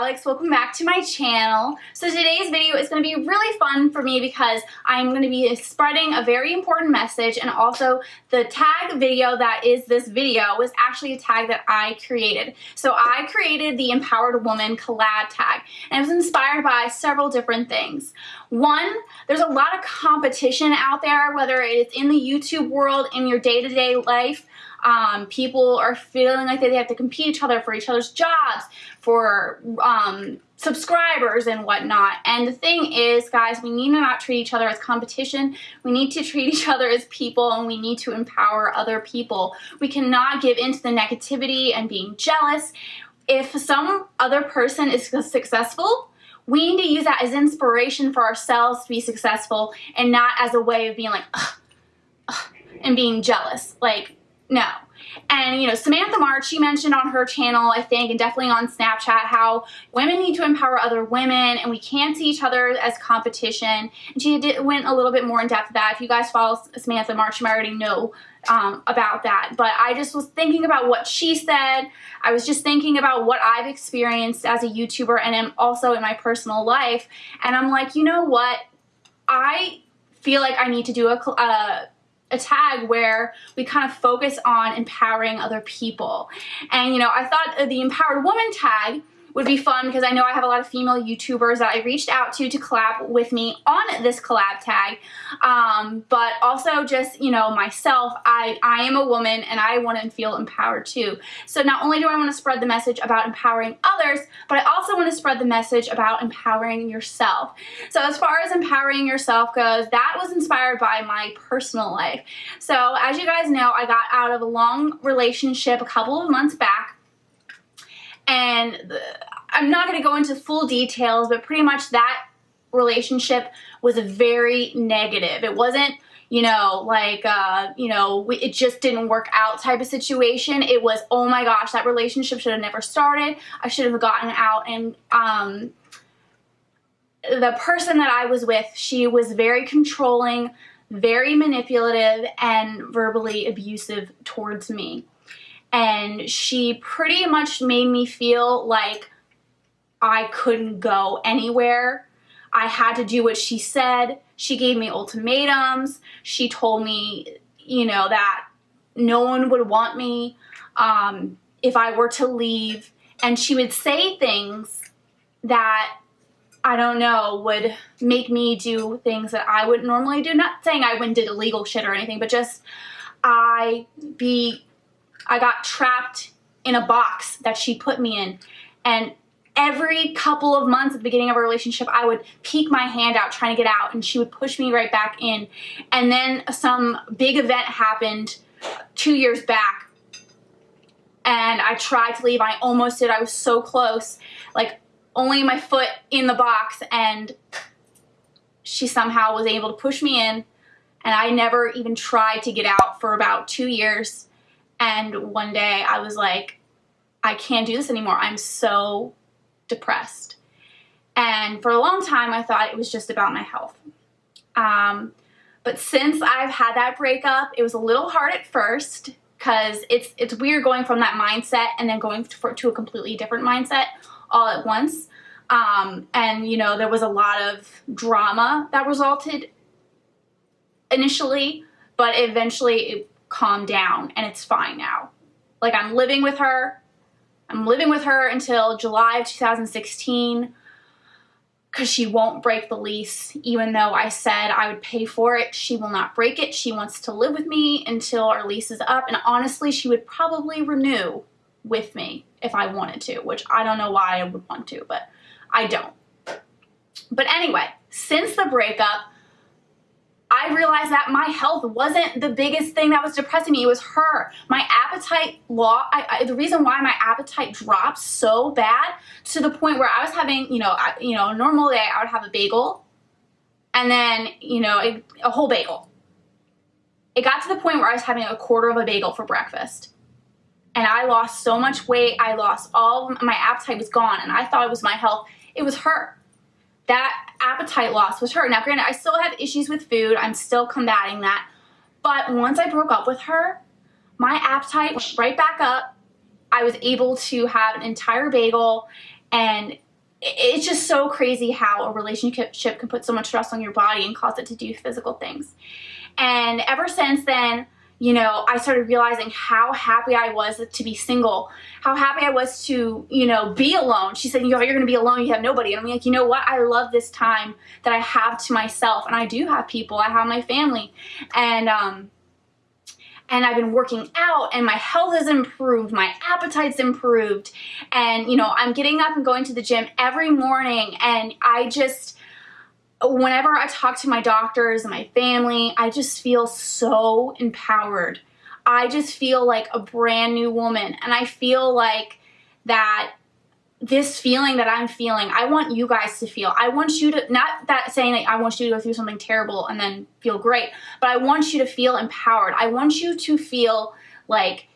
Alex. Welcome back to my channel. So today's video is going to be really fun for me because I'm going to be spreading a very important message, and also the tag video that is this video was actually a tag that I created. So I created the Empowered Woman collab tag, and it was inspired by several different things. One, there's a lot of competition out there, whether it's in the YouTube world, in your day-to-day life. People are feeling like they have to compete each other for each other's jobs, for subscribers and whatnot. And the thing is, guys, we need to not treat each other as competition. We need to treat each other as people, and we need to empower other people. We cannot give into the negativity and being jealous. If some other person is successful, we need to use that as inspiration for ourselves to be successful, and not as a way of being like, and being jealous. Like, no. And, you know, Samantha March, she mentioned on her channel, I think, and definitely on Snapchat, how women need to empower other women, and we can't see each other as competition. And she went a little bit more in depth with that. If you guys follow Samantha March, you might already know about that. But I just was thinking about what she said. I was just thinking about what I've experienced as a YouTuber and also in my personal life. And I'm like, you know what? I feel like I need to do a tag where we kind of focus on empowering other people. And, you know, I thought the Empowered Woman tag would be fun because I know I have a lot of female YouTubers that I reached out to collab with me on this collab tag. But also just, you know, myself, I am a woman and I want to feel empowered too. So not only do I want to spread the message about empowering others, but I also want to spread the message about empowering yourself. So as far as empowering yourself goes, that was inspired by my personal life. So as you guys know, I got out of a long relationship a couple of months back. And I'm not going to go into full details, but pretty much that relationship was very negative. It wasn't, you know, like, it just didn't work out type of situation. It was, oh my gosh, that relationship should have never started. I should have gotten out. And the person that I was with, she was very controlling, very manipulative, and verbally abusive towards me. And she pretty much made me feel like I couldn't go anywhere. I had to do what she said. She gave me ultimatums. She told me, you know, that no one would want me if I were to leave. And she would say things that, I don't know, would make me do things that I wouldn't normally do. Not saying I wouldn't do illegal shit or anything, but just I got trapped in a box that she put me in. And every couple of months at the beginning of a relationship, I would peek my hand out trying to get out, and she would push me right back in. And then some big event happened 2 years back, and I tried to leave. I almost did. I was so close, like only my foot in the box, and she somehow was able to push me in, and I never even tried to get out for about 2 years. And one day I was like, I can't do this anymore. I'm so depressed. And for a long time, I thought it was just about my health. But since I've had that breakup, it was a little hard at first because it's weird going from that mindset and then going to a completely different mindset all at once. And, you know, there was a lot of drama that resulted initially, but eventually it calm down, and it's fine now. Like, I'm living with her. I'm living with her until July of 2016 because she won't break the lease. Even though I said I would pay for it, she will not break it. She wants to live with me until our lease is up, and honestly, she would probably renew with me if I wanted to, which I don't know why I would want to, but I don't. But anyway, since the breakup, I realized that my health wasn't the biggest thing that was depressing me. It was her. My appetite the reason why my appetite dropped so bad to the point where I was having, a normal day, I would have a bagel and then, a whole bagel. It got to the point where I was having a quarter of a bagel for breakfast. And I lost so much weight. I lost my appetite was gone, and I thought it was my health. It was her. That appetite loss was her. Now, granted, I still have issues with food. I'm still combating that. But once I broke up with her, my appetite went right back up. I was able to have an entire bagel, and it's just so crazy how a relationship can put so much stress on your body and cause it to do physical things. And ever since then, you know, I started realizing how happy I was to be single, how happy I was to, you know, be alone. She said, you're going to be alone, you have nobody. And I'm like, you know what? I love this time that I have to myself. And I do have people. I have my family. And I've been working out, and my health has improved, my appetite's improved, and, you know, I'm getting up and going to the gym every morning, and I just, whenever I talk to my doctors and my family, I just feel so empowered. I just feel like a brand new woman, and I feel like that this feeling that I'm feeling, I want you guys to feel. I want you to, not that saying that I want you to go through something terrible and then feel great, but I want you to feel empowered. I want you to feel like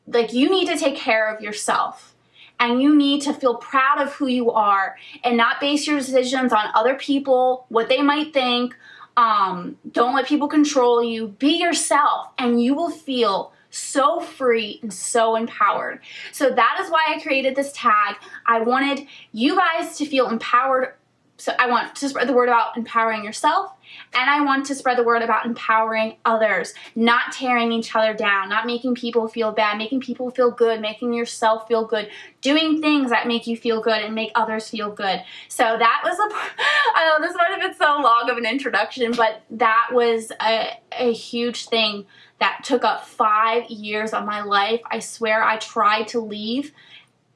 you need to take care of yourself, and you need to feel proud of who you are and not base your decisions on other people, what they might think. Don't let people control you. Be yourself, and you will feel so free and so empowered. So that is why I created this tag. I wanted you guys to feel empowered. So I want to spread the word about empowering yourself, and I want to spread the word about empowering others, not tearing each other down, not making people feel bad, making people feel good, making yourself feel good, doing things that make you feel good and make others feel good. So that was I know this might have been so long of an introduction, but that was a huge thing that took up 5 years of my life. I swear I tried to leave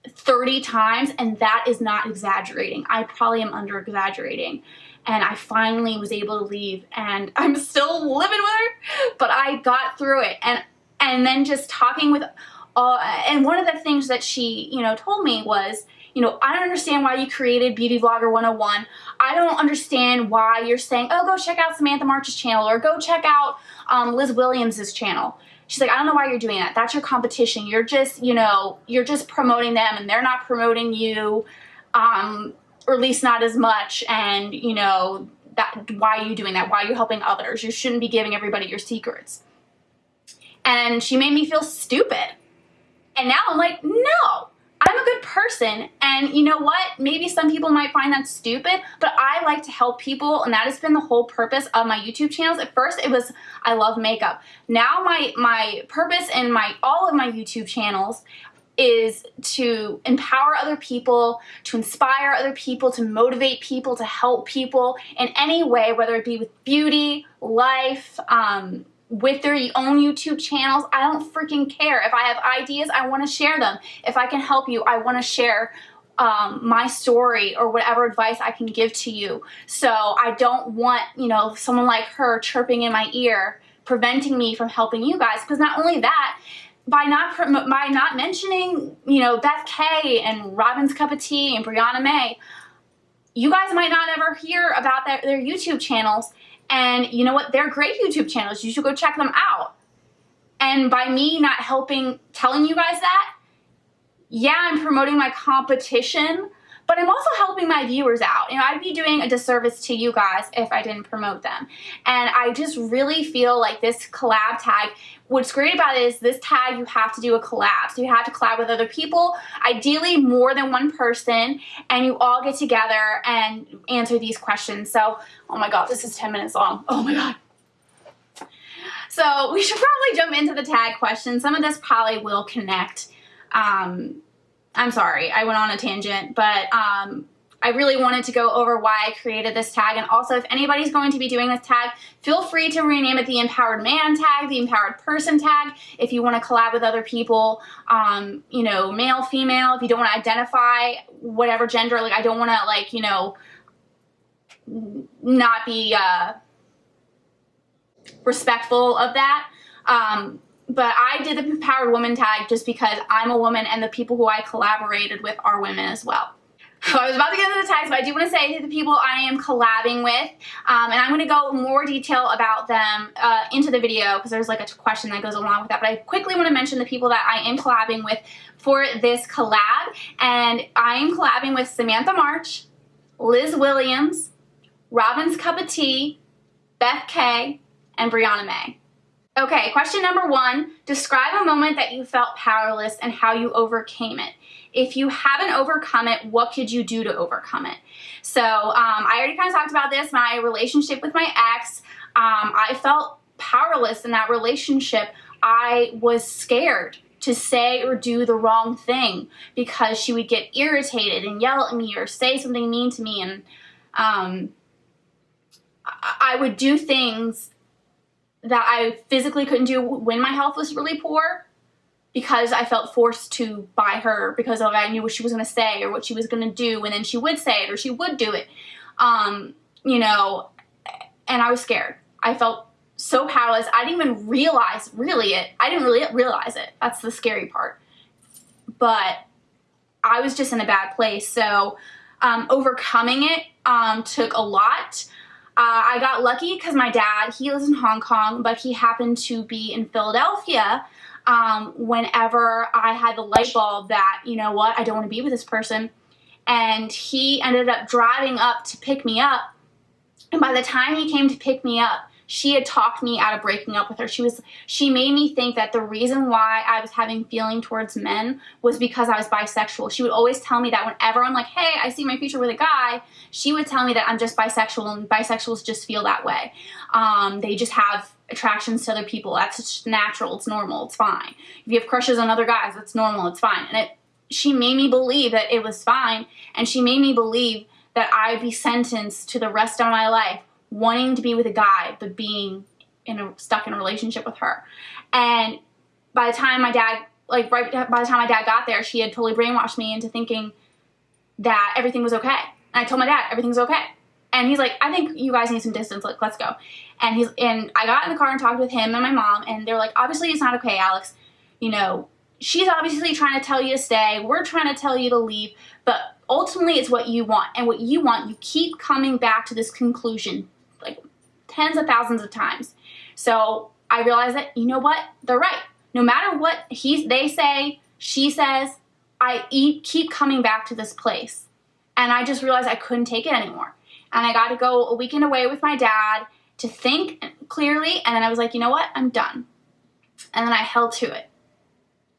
30 times, and that is not exaggerating. I probably am under exaggerating. And I finally was able to leave, and I'm still living with her, but I got through it. And then just talking with, and one of the things that she, you know, told me was, you know, I don't understand why you created Beauty Vlogger 101. I don't understand why you're saying, oh, go check out Samantha March's channel, or go check out Liz Williams's channel. She's like, I don't know why you're doing that. That's your competition. You're just, you know, you're just promoting them, and they're not promoting you, or at least not as much. And, you know, that, why are you doing that? Why are you helping others? You shouldn't be giving everybody your secrets. And she made me feel stupid. And now I'm like, no, I'm a good person. And you know what? Maybe some people might find that stupid, but I like to help people, and that has been the whole purpose of my YouTube channels. At first it was, I love makeup. Now my purpose in all of my YouTube channels is to empower other people, to inspire other people, to motivate people, to help people in any way, whether it be with beauty, life, with their own YouTube channels. I don't freaking care. If I have ideas, I want to share them. If I can help you, I want to share my story or whatever advice I can give to you. So I don't want, you know, someone like her chirping in my ear, preventing me from helping you guys. Because not only that, by not mentioning, you know, Beth K and Robin's Cup of Tea and Brianna Mae, you guys might not ever hear about their YouTube channels. And you know what? They're great YouTube channels. You should go check them out. And by me not telling you guys that, yeah, I'm promoting my competition, but I'm also helping my viewers out. You know, I'd be doing a disservice to you guys if I didn't promote them. And I just really feel like this collab tag, what's great about it is this tag, you have to do a collab. So you have to collab with other people, ideally more than one person, and you all get together and answer these questions. So, oh my God, this is 10 minutes long. Oh my God. So we should probably jump into the tag questions. Some of this probably will connect. I'm sorry, I went on a tangent, but I really wanted to go over why I created this tag. And also, if anybody's going to be doing this tag, feel free to rename it the Empowered Man tag, the Empowered Person tag, if you want to collab with other people, you know, male, female, if you don't want to identify whatever gender, like I don't want to, like, you know, not be respectful of that. But I did the Empowered Woman tag just because I'm a woman, and the people who I collaborated with are women as well. So I was about to get into the tags, but I do want to say the people I am collabing with, and I'm going to go in more detail about them into the video because there's like a question that goes along with that. But I quickly want to mention the people that I am collabing with for this collab, and I am collabing with Samantha March, Liz Williams, Robin's Cup of Tea, Beth K, and Brianna Mae. Okay, question number 1, describe a moment that you felt powerless and how you overcame it. If you haven't overcome it, what could you do to overcome it? So I already kind of talked about this, my relationship with my ex. I felt powerless in that relationship. I was scared to say or do the wrong thing because she would get irritated and yell at me or say something mean to me, and I would do things that I physically couldn't do when my health was really poor because I felt forced to by her because of I knew what she was going to say or what she was going to do, and then she would say it or she would do it, you know, and I was scared. I felt so powerless. I didn't even realize I didn't really realize it. That's the scary part. But I was just in a bad place. So overcoming it took a lot. I got lucky because my dad, he lives in Hong Kong, but he happened to be in Philadelphia whenever I had the light bulb that, you know what, I don't want to be with this person. And he ended up driving up to pick me up. And by the time he came to pick me up, she had talked me out of breaking up with her. She made me think that the reason why I was having feeling towards men was because I was bisexual. She would always tell me that whenever I'm like, hey, I see my future with a guy, she would tell me that I'm just bisexual, and bisexuals just feel that way. They just have attractions to other people. That's just natural. It's normal. It's fine. If you have crushes on other guys, that's normal. It's fine. And she made me believe that it was fine, and she made me believe that I'd be sentenced to the rest of my life wanting to be with a guy, but being stuck in a relationship with her. And by the time my dad, by the time my dad got there, she had totally brainwashed me into thinking that everything was okay. And I told my dad, everything's okay. And he's like, I think you guys need some distance, like, let's go. And I got in the car and talked with him and my mom, and they're like, obviously it's not okay, Alex. You know, she's obviously trying to tell you to stay. We're trying to tell you to leave, but ultimately it's what you want. And what you want, you keep coming back to this conclusion like tens of thousands of times. So I realized that, you know what, they're right. No matter what they say, she says, I keep coming back to this place. And I just realized I couldn't take it anymore. And I got to go a weekend away with my dad to think clearly. And then I was like, you know what, I'm done. And then I held to it.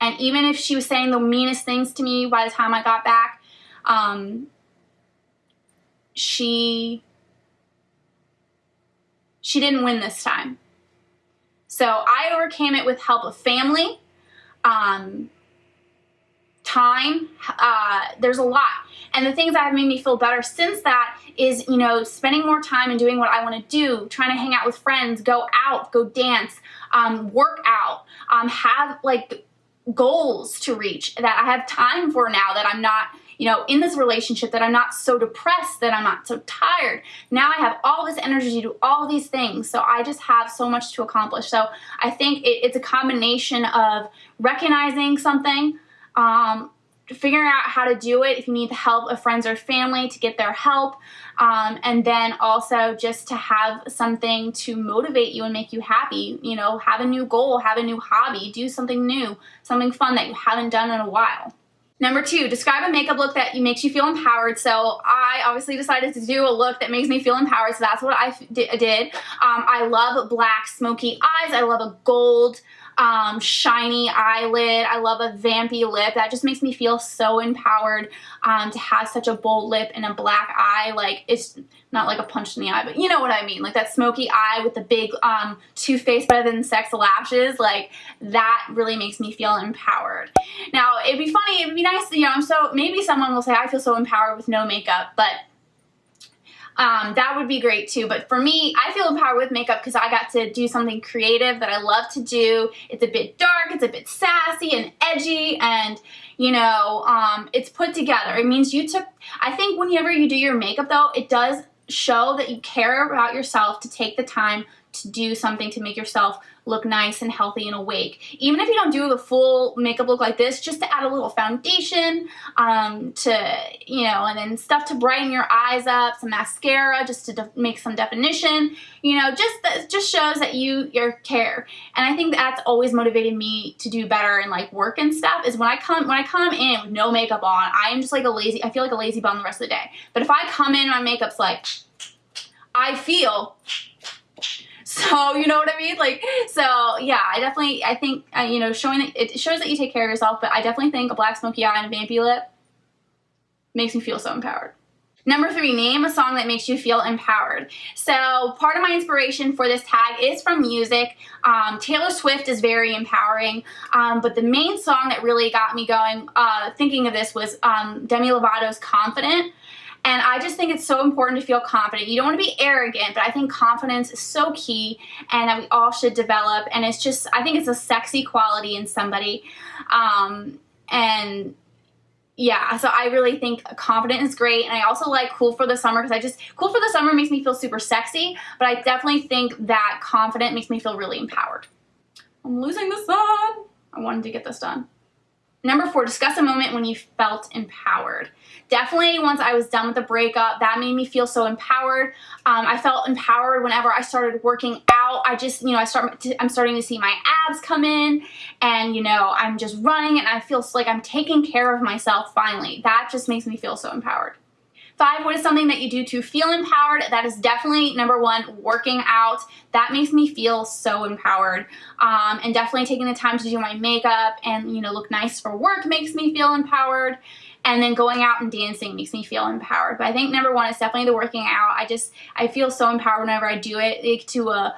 And even if she was saying the meanest things to me by the time I got back, she didn't win this time. So I overcame it with help of family, time. There's a lot. And the things that have made me feel better since that is, you know, spending more time and doing what I want to do, trying to hang out with friends, go out, go dance, work out, have like goals to reach that I have time for now, that I'm not, you know, in this relationship, that I'm not so depressed, that I'm not so tired. Now I have all this energy to do all these things. So I just have so much to accomplish. So I think it's a combination of recognizing something, figuring out how to do it if you need the help of friends or family to get their help, and then also just to have something to motivate you and make you happy. You know, have a new goal, have a new hobby, do something new, something fun that you haven't done in a while. Number 2, describe a makeup look that makes you feel empowered. So I obviously decided to do a look that makes me feel empowered, so that's what I did. I love black smoky eyes. I love a gold shiny eyelid. I love a vampy lip. That just makes me feel so empowered to have such a bold lip and a black eye. Like, it's not like a punch in the eye, but you know what I mean. Like that smoky eye with the big Too Faced Better Than Sex lashes. Like, that really makes me feel empowered. Now, it'd be funny, it'd be nice, you know, so maybe someone will say I feel so empowered with no makeup, but that would be great too. But for me, I feel empowered with makeup because I got to do something creative that I love to do. It's a bit dark, it's a bit sassy and edgy, and you know, it's put together. It means I think whenever you do your makeup though, it does show that you care about yourself, to take the time to do something to make yourself look nice and healthy and awake. Even if you don't do the full makeup look like this, just to add a little foundation, you know, and then stuff to brighten your eyes up, some mascara just to make some definition, you know, just shows that you care. And I think that's always motivated me to do better in like work and stuff, is when I come in with no makeup on, I am just like I feel like a lazy bum the rest of the day. But if I come in, my makeup's like, I feel So, you know what I mean? Like, so yeah, I think, you know, it shows that you take care of yourself, but I definitely think a black smoky eye and a vampy lip makes me feel so empowered. Number 3, name a song that makes you feel empowered. So part of my inspiration for this tag is from music. Taylor Swift is very empowering, but the main song that really got me going thinking of this was Demi Lovato's Confident. And I just think it's so important to feel confident. You don't want to be arrogant, but I think confidence is so key and that we all should develop. And it's just, I think it's a sexy quality in somebody. And yeah, so I really think confident is great. And I also like Cool for the Summer because Cool for the Summer makes me feel super sexy, but I definitely think that confident makes me feel really empowered. I'm losing the sun. I wanted to get this done. Number 4, discuss a moment when you felt empowered. Definitely once I was done with the breakup, that made me feel so empowered. I felt empowered whenever I started working out. I just, you know, I'm starting to see my abs come in and, you know, I'm just running and I feel like I'm taking care of myself finally. That just makes me feel so empowered. 5, what is something that you do to feel empowered? That is definitely number 1, working out. That makes me feel so empowered. And definitely taking the time to do my makeup and, you know, look nice for work makes me feel empowered. And then going out and dancing makes me feel empowered. But I think number 1 is definitely the working out. I feel so empowered whenever I do it. Like to,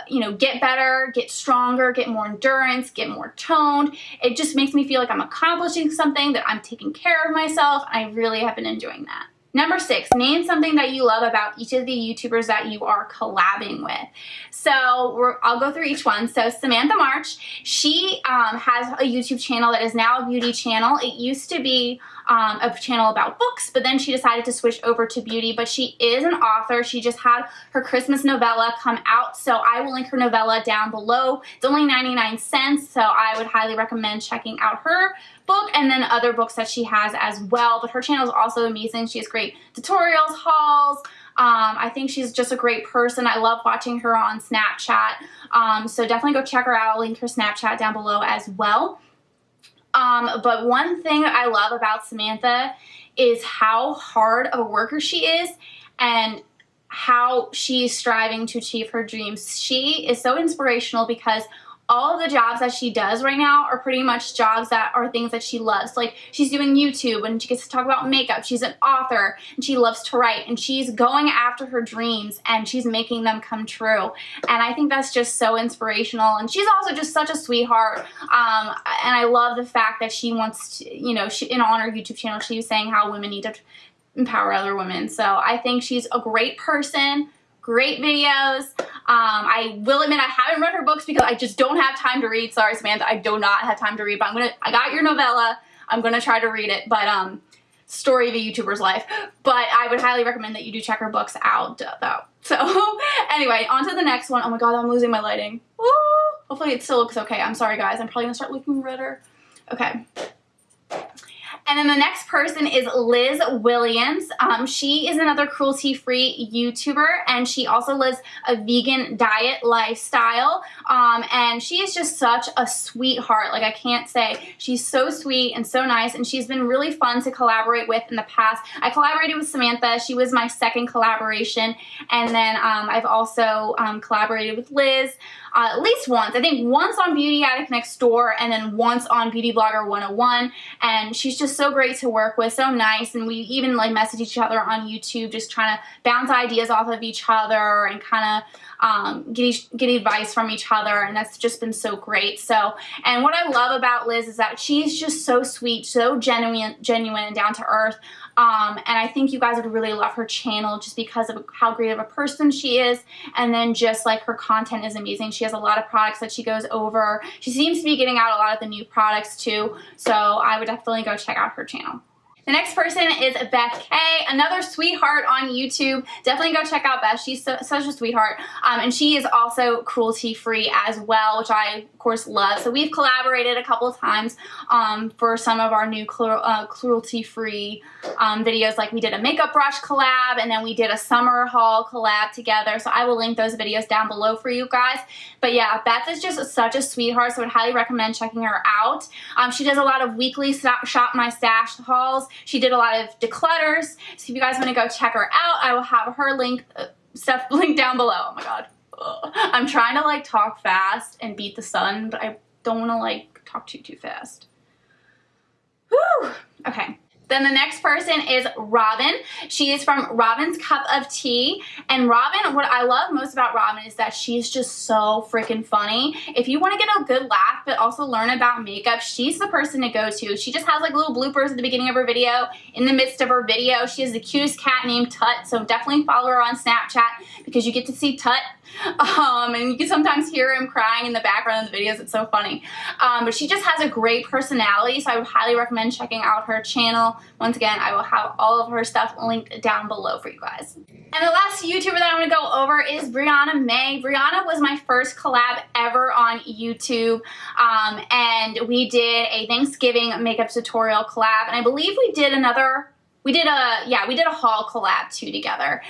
you know, get better, get stronger, get more endurance, get more toned. It just makes me feel like I'm accomplishing something, that I'm taking care of myself. I really have been enjoying that. Number 6, name something that you love about each of the YouTubers that you are collabing with. So I'll go through each one. So Samantha March, she has a YouTube channel that is now a beauty channel. It used to be a channel about books, but then she decided to switch over to beauty. But she is an author. She just had her Christmas novella come out, so I will link her novella down below. It's only 99 cents, so I would highly recommend checking out her book and then other books that she has as well. But her channel is also amazing. She has great tutorials, hauls. I think she's just a great person. I love watching her on Snapchat. So definitely go check her out. I'll link her Snapchat down below as well. But one thing that I love about Samantha is how hard of a worker she is and how she's striving to achieve her dreams. She is so inspirational because all of the jobs that she does right now are pretty much jobs that are things that she loves. Like, she's doing YouTube and she gets to talk about makeup. She's an author and she loves to write and she's going after her dreams and she's making them come true. And I think that's just so inspirational. And she's also just such a sweetheart. And I love the fact that she wants to, you know, on her YouTube channel, she was saying how women need to empower other women. So I think she's a great person. Great videos. I will admit I haven't read her books because I just don't have time to read. Sorry, Samantha, I do not have time to read, but I got your novella. I'm gonna try to read it, but story of a YouTuber's life. But I would highly recommend that you do check her books out, though. So anyway, on to the next one. Oh my God, I'm losing my lighting. Woo! Hopefully it still looks okay. I'm sorry, guys. I'm probably gonna start looking redder. Okay. And then the next person is Liz Williams. She is another cruelty-free YouTuber, and she also lives a vegan diet lifestyle. And she is just such a sweetheart. Like, I can't say. She's so sweet and so nice, and she's been really fun to collaborate with in the past. I collaborated with Samantha. She was my second collaboration. And then I've also collaborated with Liz at least once. I think once on Beauty Addict Next Door and then once on Beauty Blogger 101. And she's just so great to work with, so nice. And we even like message each other on YouTube, just trying to bounce ideas off of each other and kind of get advice from each other, and that's just been so great. So, and what I love about Liz is that she's just so sweet, so genuine and down to earth. And I think you guys would really love her channel just because of how great of a person she is, and then just like her content is amazing. She has a lot of products that she goes over. She seems to be getting out a lot of the new products too, so I would definitely go check out her channel. The next person is Beth K, another sweetheart on YouTube. Definitely go check out Beth. She's such a sweetheart. And she is also cruelty-free as well, which I, of course, love. So we've collaborated a couple of times for some of our new cruelty-free videos. Like, we did a makeup brush collab, and then we did a summer haul collab together. So I will link those videos down below for you guys. But yeah, Beth is just such a sweetheart, so I would highly recommend checking her out. She does a lot of weekly Shop My Stash hauls. She did a lot of declutters, so if you guys want to go check her out, I will have her stuff linked down below. Oh my God. I'm trying to like talk fast and beat the sun, but I don't want to like talk too fast. Whew. Okay. Then the next person is Robin. She is from Robin's Cup of Tea. And Robin, what I love most about Robin is that she's just so freaking funny. If you want to get a good laugh, but also learn about makeup, she's the person to go to. She just has like little bloopers at the beginning of her video. In the midst of her video, she has the cutest cat named Tut. So definitely follow her on Snapchat because you get to see Tut. And you can sometimes hear him crying in the background of the videos. It's so funny. But she just has a great personality, so I would highly recommend checking out her channel. Once again, I will have all of her stuff linked down below for you guys. And the last YouTuber that I'm going to go over is Brianna Mae. Brianna was my first collab ever on YouTube, and we did a Thanksgiving makeup tutorial collab, and I believe we did another... We did a haul collab too together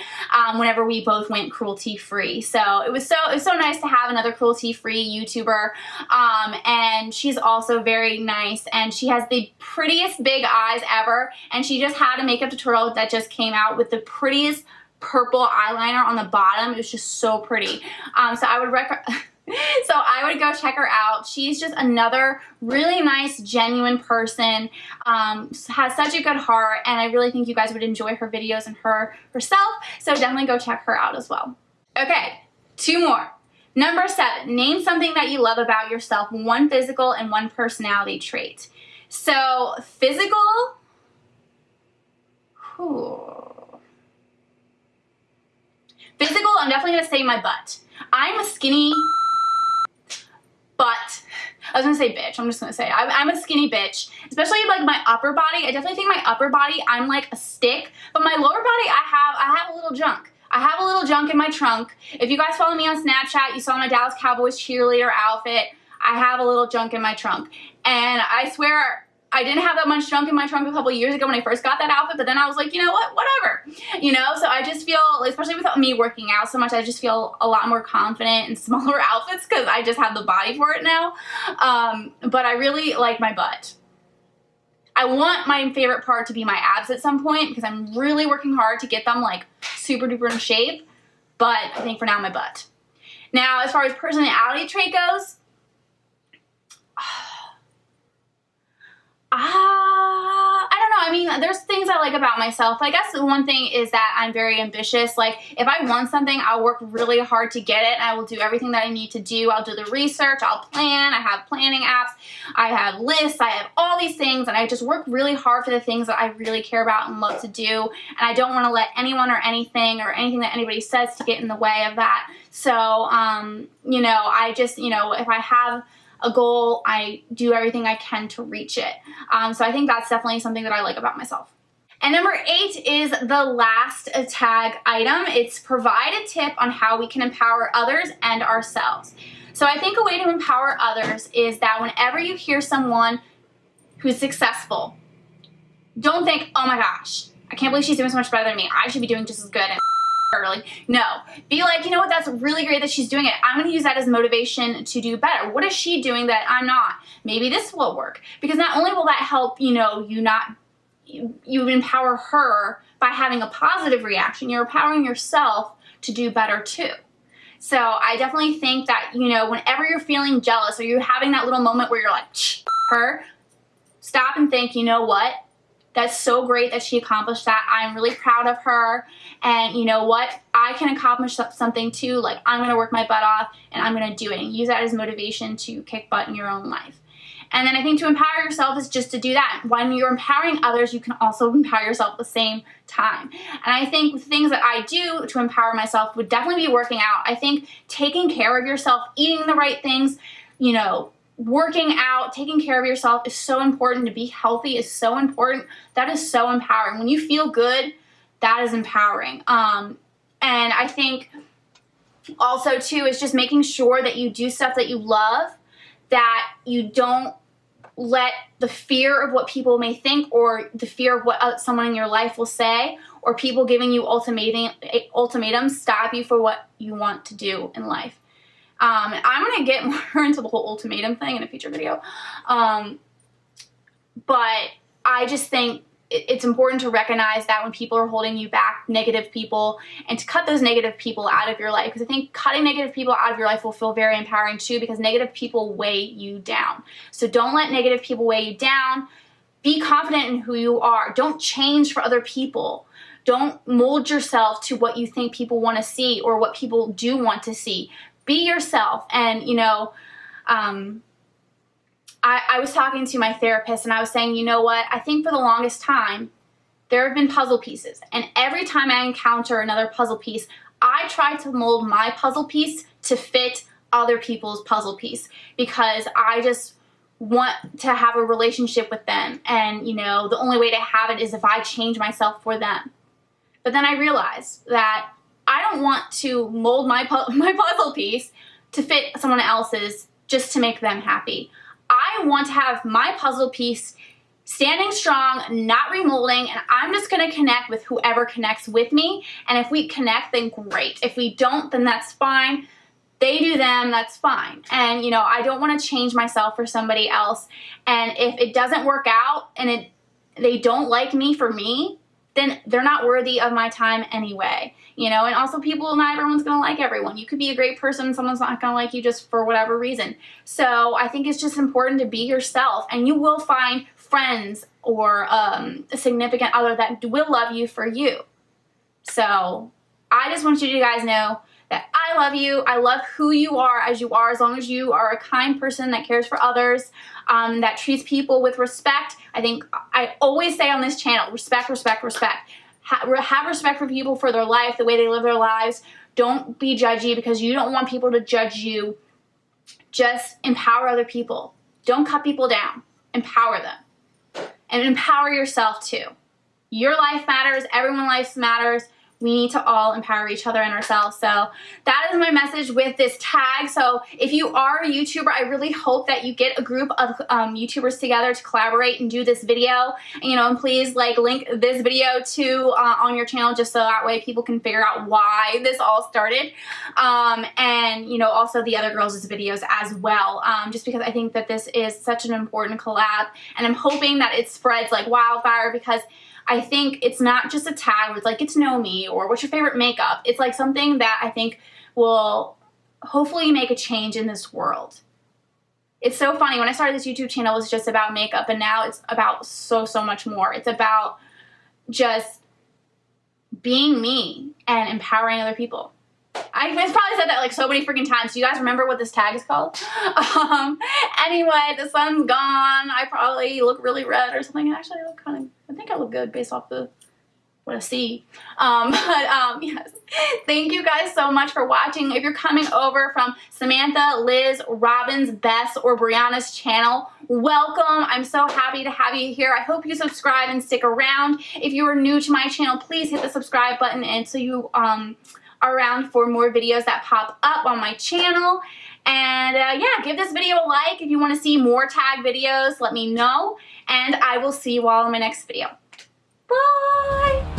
whenever we both went cruelty-free. So it was so nice to have another cruelty-free YouTuber. And she's also very nice, and she has the prettiest big eyes ever. And she just had a makeup tutorial that just came out with the prettiest purple eyeliner on the bottom. It was just so pretty. So I would go check her out. She's just another really nice, genuine person, has such a good heart, and I really think you guys would enjoy her videos and herself, so definitely go check her out as well. Okay, 2 more. Number 7, name something that you love about yourself, 1 physical and 1 personality trait. So, physical, Physical, I'm definitely going to say my butt. I'm a skinny butt. I was going to say bitch. I'm just going to say I'm a skinny bitch. Especially like my upper body. I definitely think my upper body, I'm like a stick. But my lower body, I have a little junk. I have a little junk in my trunk. If you guys follow me on Snapchat, you saw my Dallas Cowboys cheerleader outfit. I have a little junk in my trunk. And I swear, I didn't have that much junk in my trunk a couple years ago when I first got that outfit, but then I was like, you know what, whatever, you know, so I just feel, especially with me working out so much, I just feel a lot more confident in smaller outfits because I just have the body for it now, but I really like my butt. I want my favorite part to be my abs at some point because I'm really working hard to get them like super duper in shape, but I think for now my butt. Now, as far as personality trait goes, I don't know. I mean, there's things I like about myself. I guess the one thing is that I'm very ambitious. Like, if I want something, I'll work really hard to get it, and I will do everything that I need to do. I'll do the research. I'll plan. I have planning apps. I have lists. I have all these things, and I just work really hard for the things that I really care about and love to do, and I don't want to let anyone or anything that anybody says to get in the way of that. So, you know, I just, you know, if I have a goal, I do everything I can to reach it. So I think that's definitely something that I like about myself. And number 8 is the last tag item. It's provide a tip on how we can empower others and ourselves. So I think a way to empower others is that whenever you hear someone who's successful, don't think, oh my gosh, I can't believe she's doing so much better than me. I should be doing just as good. And early. No. Be like, you know what, that's really great that she's doing it. I'm going to use that as motivation to do better. What is she doing that I'm not? Maybe this will work. Because not only will that help, you know, you empower her by having a positive reaction, you're empowering yourself to do better too. So I definitely think that, you know, whenever you're feeling jealous or you're having that little moment where you're like, her, stop and think, you know what? That's so great that she accomplished that. I'm really proud of her. And you know what? I can accomplish something too. Like, I'm going to work my butt off and I'm going to do it. And use that as motivation to kick butt in your own life. And then I think to empower yourself is just to do that. When you're empowering others, you can also empower yourself at the same time. And I think things that I do to empower myself would definitely be working out. I think taking care of yourself, eating the right things, you know, working out, taking care of yourself is so important. To be healthy is so important. That is so empowering. When you feel good, that is empowering. And I think also too is just making sure that you do stuff that you love, that you don't let the fear of what people may think or the fear of what someone in your life will say or people giving you ultimatums stop you for what you want to do in life. And I'm going to get more into the whole ultimatum thing in a future video. But I just think it's important to recognize that when people are holding you back, negative people, and to cut those negative people out of your life. Because I think cutting negative people out of your life will feel very empowering too, because negative people weigh you down. So don't let negative people weigh you down. Be confident in who you are. Don't change for other people. Don't mold yourself to what you think people want to see or what people do want to see. Be yourself. And, you know, I was talking to my therapist and I was saying, you know what, I think for the longest time, there have been puzzle pieces. And every time I encounter another puzzle piece, I try to mold my puzzle piece to fit other people's puzzle piece, because I just want to have a relationship with them. And, you know, the only way to have it is if I change myself for them. But then I realized that I don't want to mold my puzzle piece to fit someone else's just to make them happy. I want to have my puzzle piece standing strong, not remolding, and I'm just going to connect with whoever connects with me. And if we connect, then great. If we don't, then that's fine. They do them, that's fine. And, you know, I don't want to change myself for somebody else. And if it doesn't work out and they don't like me for me, then they're not worthy of my time anyway. You know, and also not everyone's going to like everyone. You could be a great person, someone's not going to like you just for whatever reason. So I think it's just important to be yourself, and you will find friends or a significant other that will love you for you. So I just want you to guys know that I love you. I love who you are, as long as you are a kind person that cares for others, that treats people with respect. I think I always say on this channel, respect, respect, respect. Have respect for people, for their life, the way they live their lives. Don't be judgy because you don't want people to judge you. Just empower other people. Don't cut people down. Empower them. And empower yourself too. Your life matters. Everyone's life matters. We need to all empower each other and ourselves. So that is my message with this tag. So if you are a YouTuber, I really hope that you get a group of YouTubers together to collaborate and do this video. You know, and please like link this video to on your channel, just so that way people can figure out why this all started. And you know, also the other girls' videos as well. Just because I think that this is such an important collab, and I'm hoping that it spreads like wildfire, because I think it's not just a tag where it's like, get to know me or what's your favorite makeup. It's like something that I think will hopefully make a change in this world. It's so funny. When I started this YouTube channel, it was just about makeup, and now it's about so much more. It's about just being me and empowering other people. I've probably said that like so many freaking times. Do you guys remember what this tag is called? Anyway, the sun's gone. I probably look really red or something. Actually, I look I think I look good based off what I see. Yes. Thank you guys so much for watching. If you're coming over from Samantha, Liz, Robin's, Bess, or Brianna's channel, welcome. I'm so happy to have you here. I hope you subscribe and stick around. If you are new to my channel, please hit the subscribe button, and so you are around for more videos that pop up on my channel. And yeah, give this video a like. If you want to see more tag videos, let me know. And I will see you all in my next video. Bye!